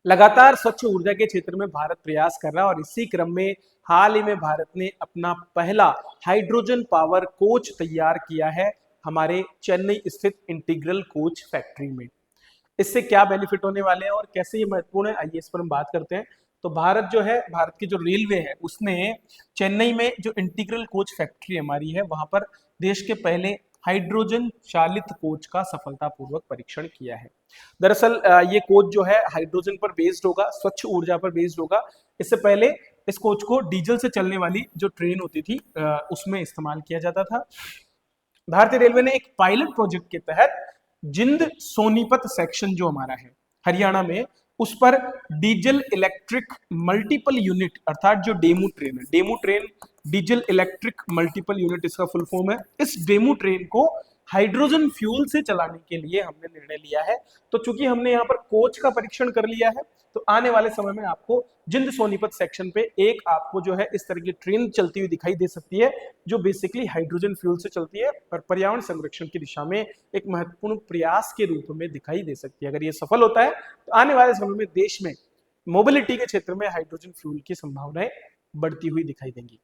लगातार स्वच्छ ऊर्जा के क्षेत्र में भारत प्रयास कर रहा है और इसी क्रम में हाल ही में भारत ने अपना पहला हाइड्रोजन पावर कोच तैयार किया है हमारे चेन्नई स्थित इंटीग्रल कोच फैक्ट्री में। इससे क्या बेनिफिट होने वाले हैं और कैसे ये महत्वपूर्ण है, आइए इस पर हम बात करते हैं। तो भारत जो है, भारत की जो रेलवे है उसने चेन्नई में जो इंटीग्रल कोच फैक्ट्री हमारी है वहां पर देश के पहले हाइड्रोजन चालित कोच का सफलतापूर्वक परीक्षण किया है। दरअसल ये कोच जो है हाइड्रोजन पर बेस्ड होगा, स्वच्छ ऊर्जा पर बेस्ड होगा। इससे पहले इस कोच को डीजल से चलने वाली जो ट्रेन होती थी उसमें इस्तेमाल किया जाता था। भारतीय रेलवे ने एक पायलट प्रोजेक्ट के तहत जिंद सोनीपत सेक्शन जो हमारा है हरियाणा में, उस पर डीजल इलेक्ट्रिक मल्टीपल यूनिट अर्थात जो डेमू ट्रेन है, DEMU train diesel electric multiple unit इसका फुल फॉर्म है, इस डेमू ट्रेन को हाइड्रोजन फ्यूल से चलाने के लिए हमने निर्णय लिया है। तो चूंकि हमने यहाँ पर कोच का परीक्षण कर लिया है तो आने वाले समय में आपको जिंद सोनीपत सेक्शन पे एक आपको जो है इस तरह की ट्रेन चलती हुई दिखाई दे सकती है जो बेसिकली हाइड्रोजन फ्यूल से चलती है और पर्यावरण संरक्षण की दिशा में एक महत्वपूर्ण प्रयास के रूप में दिखाई दे सकती है। अगर ये सफल होता है तो आने वाले समय में देश में मोबिलिटी के क्षेत्र में हाइड्रोजन फ्यूल की संभावनाएं बढ़ती हुई दिखाई देंगी।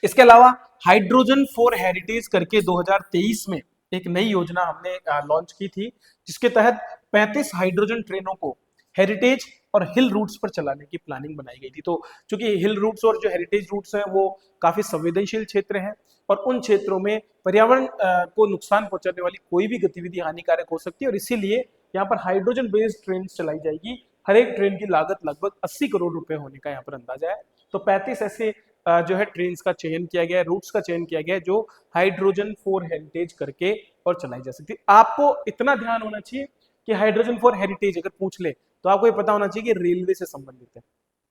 इसके अलावा हाइड्रोजन फॉर हेरिटेज करके 2023 में एक नई योजना हमने लॉन्च की थी जिसके तहत 35 हाइड्रोजन ट्रेनों को हेरिटेज और हिल रूट्स पर चलाने की प्लानिंग बनाई गई थी। तो चूंकि हिल रूट्स और जो हेरिटेज रूट्स हैं वो काफी संवेदनशील क्षेत्र हैं और उन क्षेत्रों में पर्यावरण को नुकसान पहुंचाने वाली कोई भी गतिविधि हानिकारक हो सकती है और इसीलिए यहाँ पर हाइड्रोजन बेस्ड ट्रेन चलाई जाएगी। हर एक ट्रेन की लागत लगभग 80 करोड़ रुपए होने का यहाँ पर अंदाजा है। तो 35 ऐसे जो है ट्रेन का चयन किया गया है, रूट्स का चयन किया गया है जो हाइड्रोजन फॉर हेरिटेज करके और चलाई जा सकती है। आपको इतना ध्यान होना चाहिए कि हाइड्रोजन फॉर हेरिटेज अगर पूछ ले तो आपको ये पता होना चाहिए कि रेलवे से संबंधित है।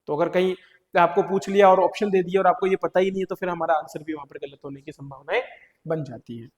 तो अगर कहीं आपको पूछ लिया और ऑप्शन दे दिया और आपको ये पता ही नहीं है तो फिर हमारा आंसर भी वहां पर गलत होने की संभावनाएं बन जाती है।